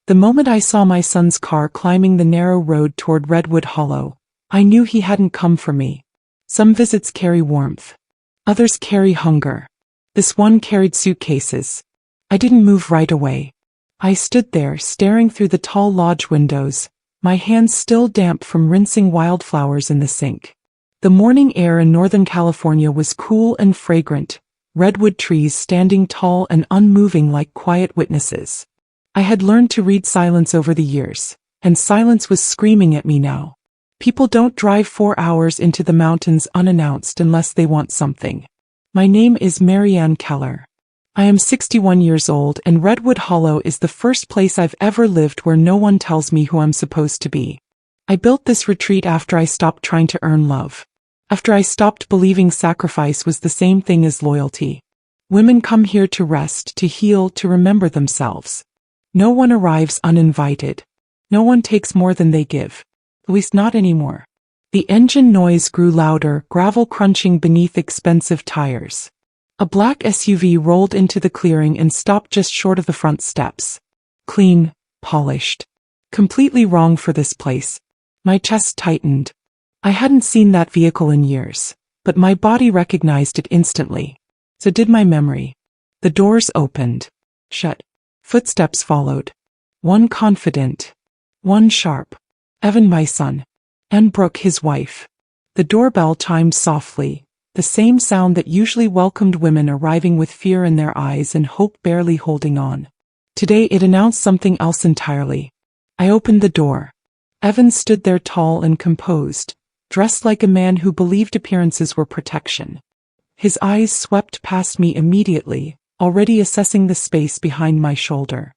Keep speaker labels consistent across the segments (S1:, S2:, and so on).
S1: The moment I saw my son's car climbing the narrow road toward Redwood Hollow, I knew he hadn't come for me. Some visits carry warmth. Others carry hunger. This one carried suitcases. I didn't move right away. I stood there, staring through the tall lodge windows, my hands still damp from rinsing wildflowers in the sink. The morning air in Northern California was cool and fragrant, redwood trees standing tall and unmoving like quiet witnesses. I had learned to read silence over the years, and silence was screaming at me now. People don't drive 4 hours into the mountains unannounced unless they want something. My name is Marianne Keller. I am 61 years old, and Redwood Hollow is the first place I've ever lived where no one tells me who I'm supposed to be. I built this retreat after I stopped trying to earn love. After I stopped believing sacrifice was the same thing as loyalty. Women come here to rest, to heal, to remember themselves. No one arrives uninvited. No one takes more than they give. At least not anymore. The engine noise grew louder, gravel crunching beneath expensive tires. A black SUV rolled into the clearing and stopped just short of the front steps. Clean, polished. Completely wrong for this place. My chest tightened. I hadn't seen that vehicle in years, but my body recognized it instantly. So did my memory. The doors opened. Shut. Footsteps followed. One confident. One sharp. Evan, my son. And Brooke, his wife. The doorbell chimed softly, the same sound that usually welcomed women arriving with fear in their eyes and hope barely holding on. Today it announced something else entirely. I opened the door. Evan stood there tall and composed, dressed like a man who believed appearances were protection. His eyes swept past me immediately, already assessing the space behind my shoulder.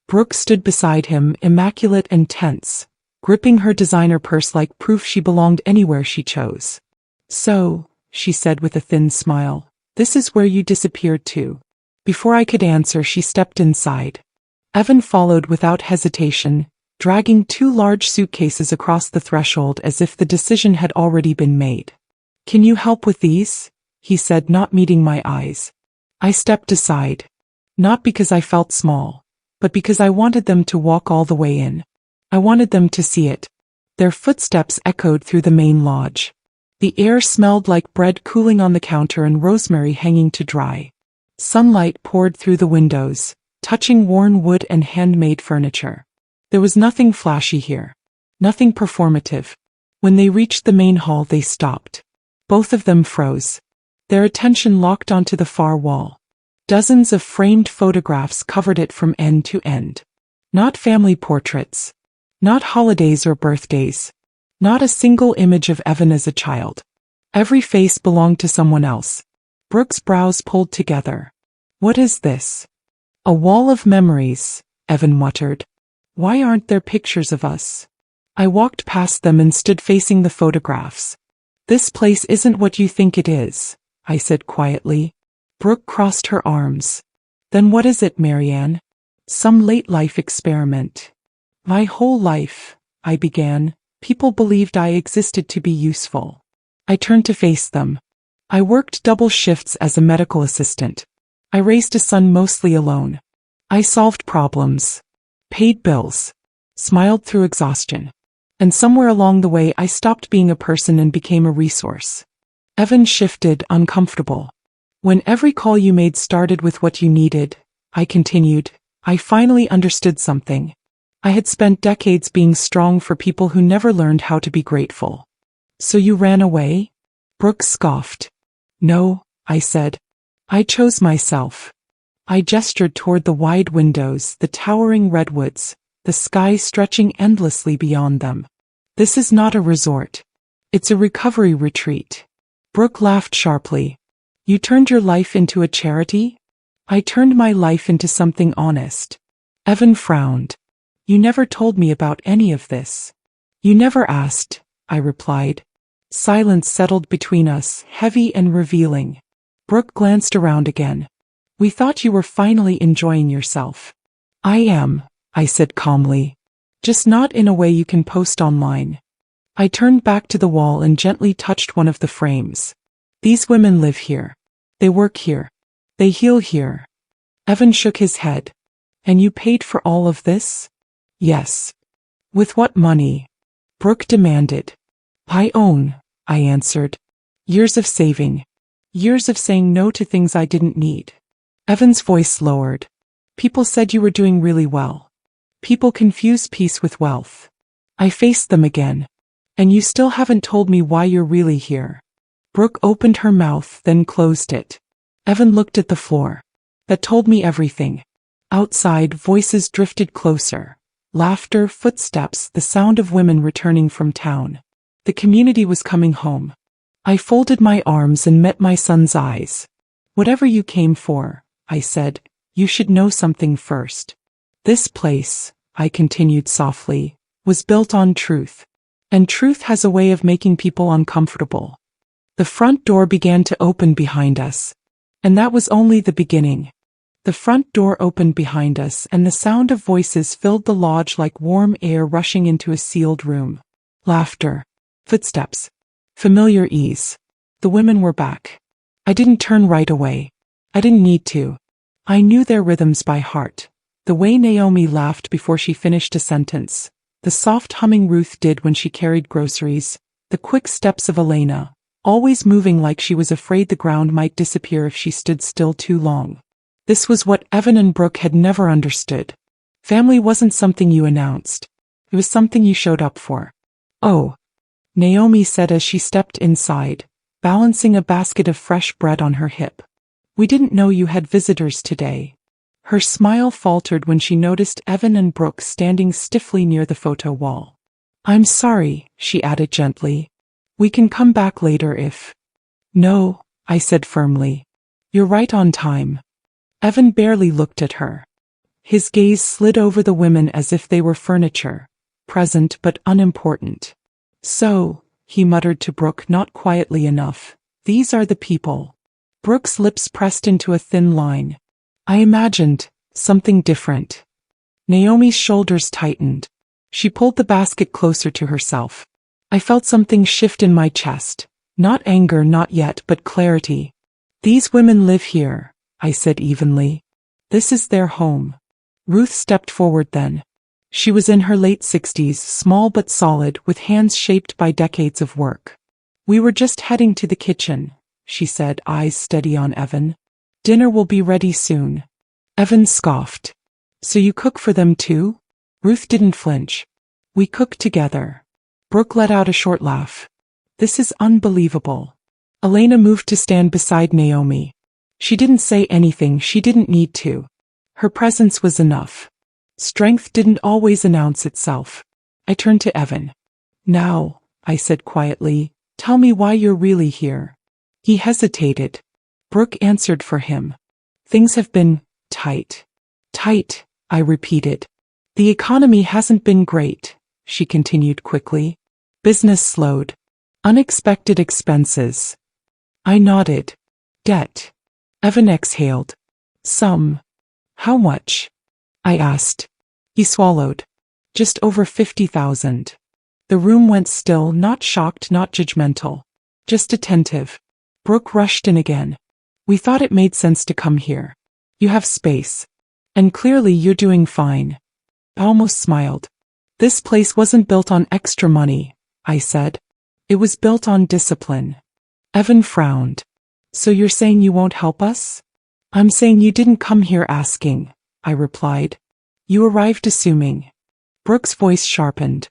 S1: Brooke stood beside him, immaculate and tense, gripping her designer purse like proof she belonged anywhere she chose. "So," she said with a thin smile, "this is where you disappeared to." Before I could answer, she stepped inside. Evan followed without hesitation, dragging 2 large suitcases across the threshold as if the decision had already been made. "Can you help with these?" he said, not meeting my eyes. I stepped aside. Not because I felt small, but because I wanted them to walk all the way in. I wanted them to see it. Their footsteps echoed through the main lodge. The air smelled like bread cooling on the counter and rosemary hanging to dry. Sunlight poured through the windows, touching worn wood and handmade furniture. There was nothing flashy here. Nothing performative. When they reached the main hall, they stopped. Both of them froze. Their attention locked onto the far wall. Dozens of framed photographs covered it from end to end. Not family portraits. Not holidays or birthdays. Not a single image of Evan as a child. Every face belonged to someone else. Brooke's brows pulled together. "What is this?" "A wall of memories," Evan muttered. "Why aren't there pictures of us?" I walked past them and stood facing the photographs. "This place isn't what you think it is," I said quietly. Brooke crossed her arms. "Then what is it, Marianne?" "Some late-life experiment." "My whole life," I began, "people believed I existed to be useful." I turned to face them. I worked double shifts as a medical assistant. I raised a son mostly alone. I solved problems, paid bills, smiled through exhaustion. And somewhere along the way I stopped being a person and became a resource. Evan shifted, uncomfortable. "When every call you made started with what you needed," I continued, "I finally understood something. I had spent decades being strong for people who never learned how to be grateful." "So you ran away?" Brooke scoffed. "No," I said. "I chose myself." I gestured toward the wide windows, the towering redwoods, the sky stretching endlessly beyond them. "This is not a resort. It's a recovery retreat." Brooke laughed sharply. "You turned your life into a charity?" "I turned my life into something honest." Evan frowned. "You never told me about any of this." "You never asked," I replied. Silence settled between us, heavy and revealing. Brooke glanced around again. "We thought you were finally enjoying yourself." "I am," I said calmly. "Just not in a way you can post online." I turned back to the wall and gently touched one of the frames. "These women live here. They work here. They heal here." Evan shook his head. "And you paid for all of this?" Yes. With what money? Brooke demanded. I own, I answered. Years of saving. Years of saying no to things I didn't need. Evan's voice lowered. People said you were doing really well. People confuse peace with wealth. I faced them again. And you still haven't told me why you're really here. Brooke opened her mouth, then closed it. Evan looked at the floor. That told me everything. Outside, voices drifted closer. Laughter, footsteps, the sound of women returning from town. The community was coming home. I folded my arms and met my son's eyes. Whatever you came for, I said, you should know something first. This place, I continued softly, was built on truth. And truth has a way of making people uncomfortable. The front door began to open behind us. And that was only the beginning. The front door opened behind us and the sound of voices filled the lodge like warm air rushing into a sealed room. Laughter. Footsteps. Familiar ease. The women were back. I didn't turn right away. I didn't need to. I knew their rhythms by heart. The way Naomi laughed before she finished a sentence. The soft humming Ruth did when she carried groceries. The quick steps of Elena, always moving like she was afraid the ground might disappear if she stood still too long. This was what Evan and Brooke had never understood. Family wasn't something you announced. It was something you showed up for. Oh, Naomi said as she stepped inside, balancing a basket of fresh bread on her hip. We didn't know you had visitors today. Her smile faltered when she noticed Evan and Brooke standing stiffly near the photo wall. I'm sorry, she added gently. We can come back later if... No, I said firmly. You're right on time. Evan barely looked at her. His gaze slid over the women as if they were furniture, present but unimportant. So, he muttered to Brooke not quietly enough, these are the people. Brooke's lips pressed into a thin line. I imagined something different. Naomi's shoulders tightened. She pulled the basket closer to herself. I felt something shift in my chest. Not anger, not yet, but clarity. These women live here, I said evenly. This is their home. Ruth stepped forward then. She was in her late 60s, small but solid, with hands shaped by decades of work. We were just heading to the kitchen, she said, eyes steady on Evan. Dinner will be ready soon. Evan scoffed. So you cook for them too? Ruth didn't flinch. We cook together. Brooke let out a short laugh. This is unbelievable. Elena moved to stand beside Naomi. She didn't say anything, she didn't need to. Her presence was enough. Strength didn't always announce itself. I turned to Evan. Now, I said quietly, tell me why you're really here. He hesitated. Brooke answered for him. Things have been tight. Tight, I repeated. The economy hasn't been great, she continued quickly. Business slowed. Unexpected expenses. I nodded. Debt. Evan exhaled. Some. How much? I asked. He swallowed. Just over 50,000. The room went still, not shocked, not judgmental. Just attentive. Brooke rushed in again. We thought it made sense to come here. You have space. And clearly you're doing fine. I almost smiled. This place wasn't built on extra money, I said. It was built on discipline. Evan frowned. So you're saying you won't help us? I'm saying you didn't come here asking, I replied. You arrived assuming. Brooke's voice sharpened.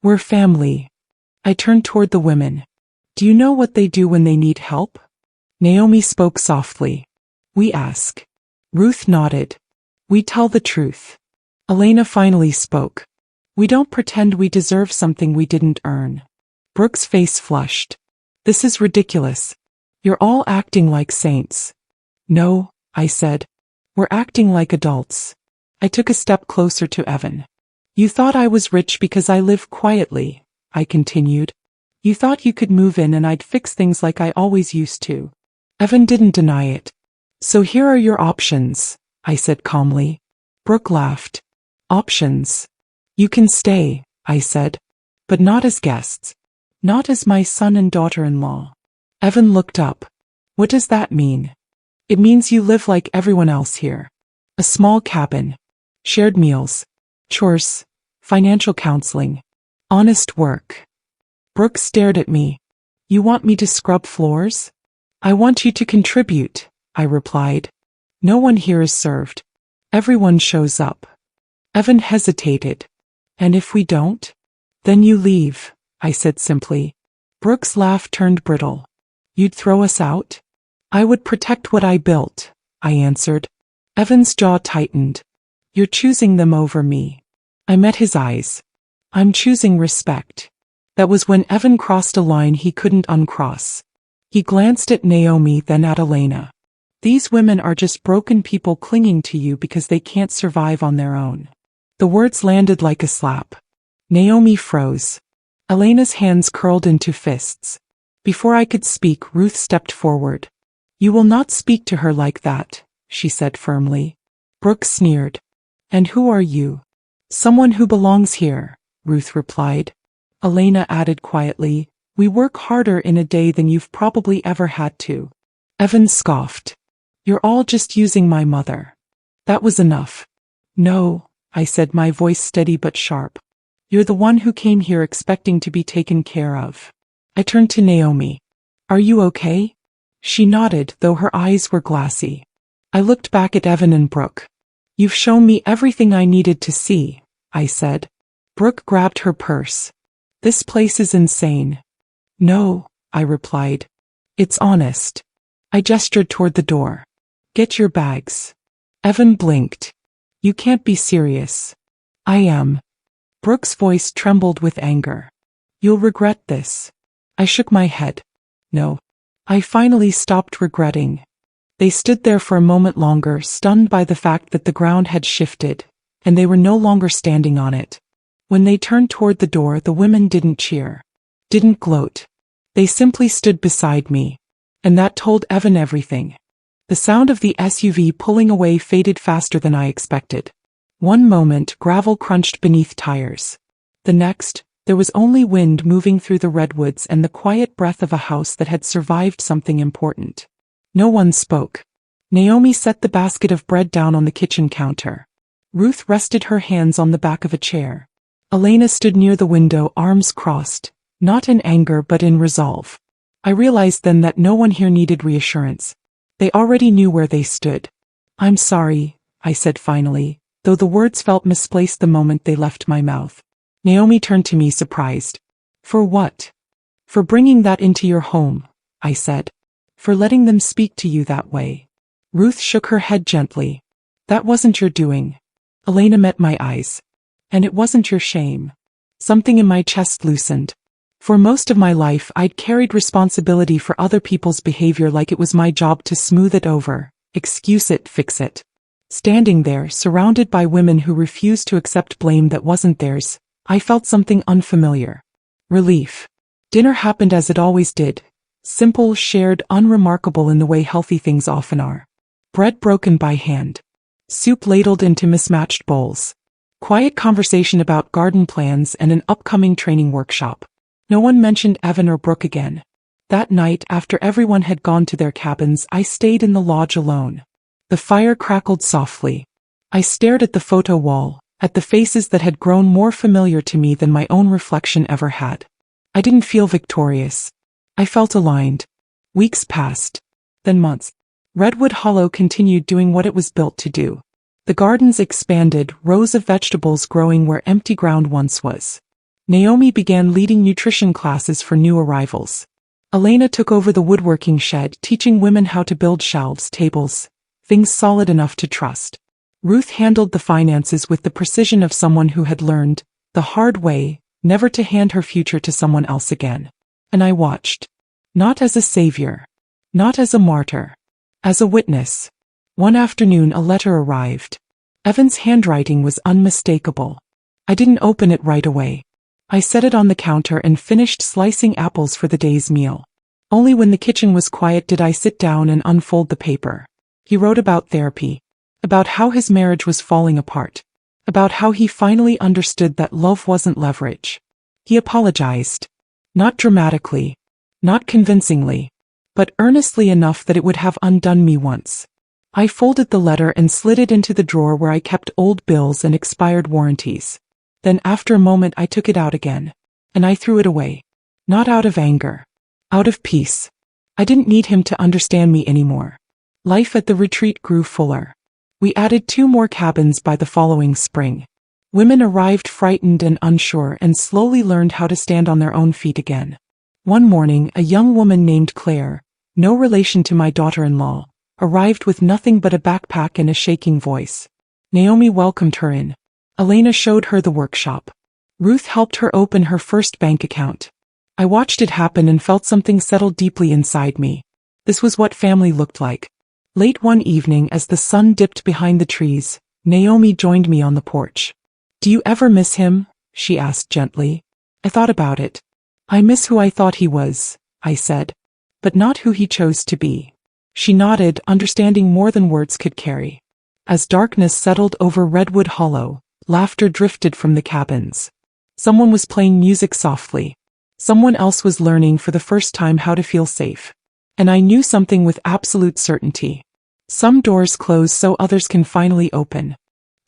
S1: We're family. I turned toward the women. Do you know what they do when they need help? Naomi spoke softly. We ask. Ruth nodded. We tell the truth. Elena finally spoke. We don't pretend we deserve something we didn't earn. Brooke's face flushed. This is ridiculous. You're all acting like saints. No, I said. We're acting like adults. I took a step closer to Evan. You thought I was rich because I live quietly, I continued. You thought you could move in and I'd fix things like I always used to. Evan didn't deny it. So here are your options, I said calmly. Brooke laughed. Options. You can stay, I said. But not as guests. Not as my son and daughter-in-law. Evan looked up. What does that mean? It means you live like everyone else here. A small cabin. Shared meals. Chores. financial counseling, honest work. Brooke stared at me. You want me to scrub floors? I want you to contribute, I replied. No one here is served. Everyone shows up. Evan hesitated. And if we don't? Then you leave, I said simply. Brooke's laugh turned brittle. You'd throw us out? I would protect what I built, I answered. Evan's jaw tightened. You're choosing them over me. I met his eyes. I'm choosing respect. That was when Evan crossed a line he couldn't uncross. He glanced at Naomi, then at Elena. These women are just broken people clinging to you because they can't survive on their own. The words landed like a slap. Naomi froze. Elena's hands curled into fists. Before I could speak, Ruth stepped forward. You will not speak to her like that, she said firmly. Brooke sneered. And who are you? Someone who belongs here, Ruth replied. Elena added quietly, we work harder in a day than you've probably ever had to. Evan scoffed. You're all just using my mother. That was enough. No, I said, my voice steady but sharp. You're the one who came here expecting to be taken care of. I turned to Naomi. Are you okay? She nodded, though her eyes were glassy. I looked back at Evan and Brooke. You've shown me everything I needed to see, I said. Brooke grabbed her purse. This place is insane. No, I replied. It's honest. I gestured toward the door. Get your bags. Evan blinked. You can't be serious. I am. Brooke's voice trembled with anger. You'll regret this. I shook my head. No. I finally stopped regretting. They stood there for a moment longer, stunned by the fact that the ground had shifted, and they were no longer standing on it. When they turned toward the door, the women didn't cheer, didn't gloat. They simply stood beside me. And that told Evan everything. The sound of the SUV pulling away faded faster than I expected. One moment, gravel crunched beneath tires. The next, there was only wind moving through the redwoods and the quiet breath of a house that had survived something important. No one spoke. Naomi set the basket of bread down on the kitchen counter. Ruth rested her hands on the back of a chair. Elena stood near the window, arms crossed, not in anger but in resolve. I realized then that no one here needed reassurance. They already knew where they stood. I'm sorry, I said finally, though the words felt misplaced the moment they left my mouth. Naomi turned to me surprised. For what? For bringing that into your home, I said. For letting them speak to you that way. Ruth shook her head gently. That wasn't your doing. Elena met my eyes. And it wasn't your shame. Something in my chest loosened. For most of my life I'd carried responsibility for other people's behavior like it was my job to smooth it over, excuse it, fix it. Standing there, surrounded by women who refused to accept blame that wasn't theirs, I felt something unfamiliar. Relief. Dinner happened as it always did. Simple, shared, unremarkable in the way healthy things often are. Bread broken by hand. Soup ladled into mismatched bowls. Quiet conversation about garden plans and an upcoming training workshop. No one mentioned Evan or Brooke again. That night, after everyone had gone to their cabins, I stayed in the lodge alone. The fire crackled softly. I stared at the photo wall, at the faces that had grown more familiar to me than my own reflection ever had. I didn't feel victorious. I felt aligned. Weeks passed. Then months. Redwood Hollow continued doing what it was built to do. The gardens expanded, rows of vegetables growing where empty ground once was. Naomi began leading nutrition classes for new arrivals. Elena took over the woodworking shed, teaching women how to build shelves, tables, things solid enough to trust. Ruth handled the finances with the precision of someone who had learned, the hard way, never to hand her future to someone else again. And I watched. Not as a savior. Not as a martyr. As a witness. One afternoon a letter arrived. Evan's handwriting was unmistakable. I didn't open it right away. I set it on the counter and finished slicing apples for the day's meal. Only when the kitchen was quiet did I sit down and unfold the paper. He wrote about therapy. About how his marriage was falling apart. About how he finally understood that love wasn't leverage. He apologized. Not dramatically. Not convincingly. But earnestly enough that it would have undone me once. I folded the letter and slid it into the drawer where I kept old bills and expired warranties. Then after a moment I took it out again. And I threw it away. Not out of anger. Out of peace. I didn't need him to understand me anymore. Life at the retreat grew fuller. We added 2 more cabins by the following spring. Women arrived frightened and unsure and slowly learned how to stand on their own feet again. One morning, a young woman named Claire, no relation to my daughter-in-law, arrived with nothing but a backpack and a shaking voice. Naomi welcomed her in. Elena showed her the workshop. Ruth helped her open her first bank account. I watched it happen and felt something settle deeply inside me. This was what family looked like. Late one evening, as the sun dipped behind the trees, Naomi joined me on the porch. "Do you ever miss him?" she asked gently. I thought about it. "I miss who I thought he was," I said. "But not who he chose to be." She nodded, understanding more than words could carry. As darkness settled over Redwood Hollow, laughter drifted from the cabins. Someone was playing music softly. Someone else was learning for the first time how to feel safe. And I knew something with absolute certainty. Some doors close so others can finally open.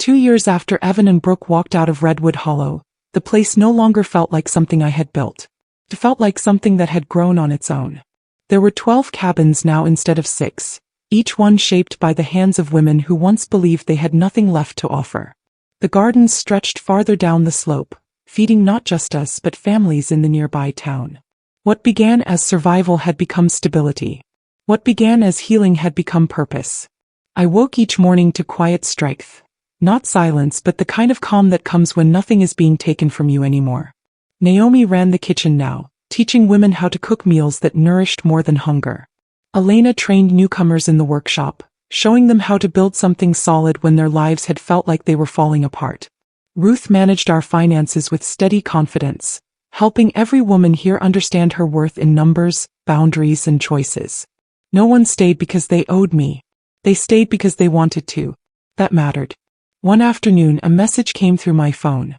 S1: 2 years after Evan and Brooke walked out of Redwood Hollow, the place no longer felt like something I had built. It felt like something that had grown on its own. There were 12 cabins now instead of 6, each one shaped by the hands of women who once believed they had nothing left to offer. The gardens stretched farther down the slope, feeding not just us but families in the nearby town. What began as survival had become stability. What began as healing had become purpose. I woke each morning to quiet strength. Not silence, but the kind of calm that comes when nothing is being taken from you anymore. Naomi ran the kitchen now, teaching women how to cook meals that nourished more than hunger. Elena trained newcomers in the workshop, showing them how to build something solid when their lives had felt like they were falling apart. Ruth managed our finances with steady confidence, helping every woman here understand her worth in numbers, boundaries, and choices. No one stayed because they owed me. They stayed because they wanted to. That mattered. One afternoon, a message came through my phone.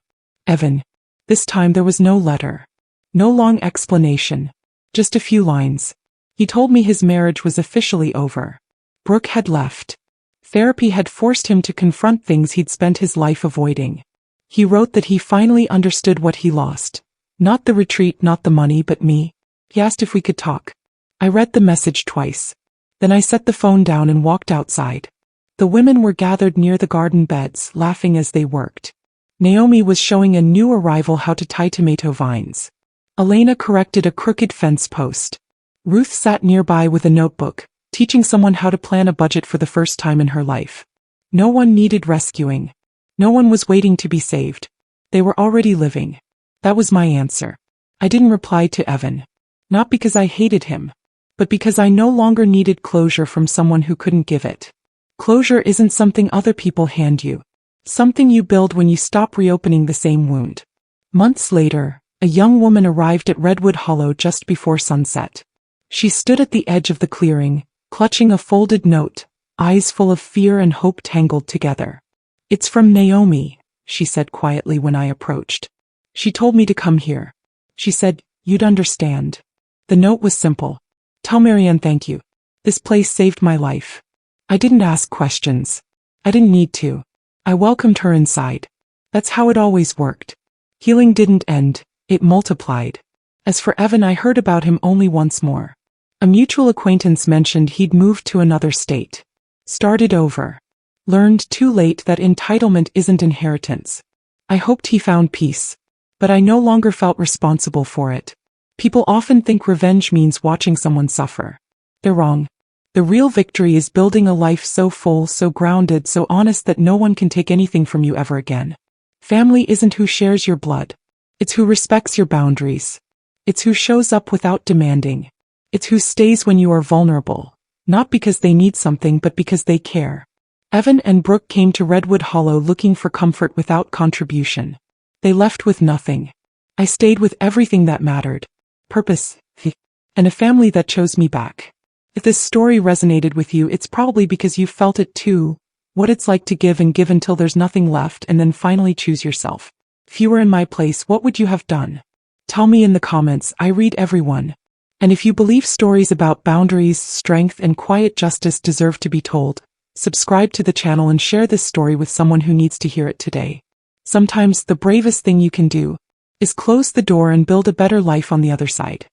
S1: Evan. This time there was no letter. No long explanation. Just a few lines. He told me his marriage was officially over. Brooke had left. Therapy had forced him to confront things he'd spent his life avoiding. He wrote that he finally understood what he lost. Not the retreat, not the money, but me. He asked if we could talk. I read the message twice. Then I set the phone down and walked outside. The women were gathered near the garden beds, laughing as they worked. Naomi was showing a new arrival how to tie tomato vines. Elena corrected a crooked fence post. Ruth sat nearby with a notebook, teaching someone how to plan a budget for the first time in her life. No one needed rescuing. No one was waiting to be saved. They were already living. That was my answer. I didn't reply to Evan. Not because I hated him, but because I no longer needed closure from someone who couldn't give it. Closure isn't something other people hand you. Something you build when you stop reopening the same wound. Months later, a young woman arrived at Redwood Hollow just before sunset. She stood at the edge of the clearing, clutching a folded note, eyes full of fear and hope tangled together. "It's from Naomi," she said quietly when I approached. "She told me to come here. She said, you'd understand." The note was simple. "Tell Marianne thank you. This place saved my life." I didn't ask questions. I didn't need to. I welcomed her inside. That's how it always worked. Healing didn't end, it multiplied. As for Evan, I heard about him only once more. A mutual acquaintance mentioned he'd moved to another state. Started over. Learned too late that entitlement isn't inheritance. I hoped he found peace. But I no longer felt responsible for it. People often think revenge means watching someone suffer. They're wrong. The real victory is building a life so full, so grounded, so honest that no one can take anything from you ever again. Family isn't who shares your blood. It's who respects your boundaries. It's who shows up without demanding. It's who stays when you are vulnerable. Not because they need something, but because they care. Evan and Brooke came to Redwood Hollow looking for comfort without contribution. They left with nothing. I stayed with everything that mattered. Purpose, and a family that chose me back. If this story resonated with you, it's probably because you felt it too. What it's like to give and give until there's nothing left and then finally choose yourself. If you were in my place, what would you have done? Tell me in the comments. I read everyone. And if you believe stories about boundaries, strength, and quiet justice deserve to be told, subscribe to the channel and share this story with someone who needs to hear it today. Sometimes the bravest thing you can do is close the door and build a better life on the other side.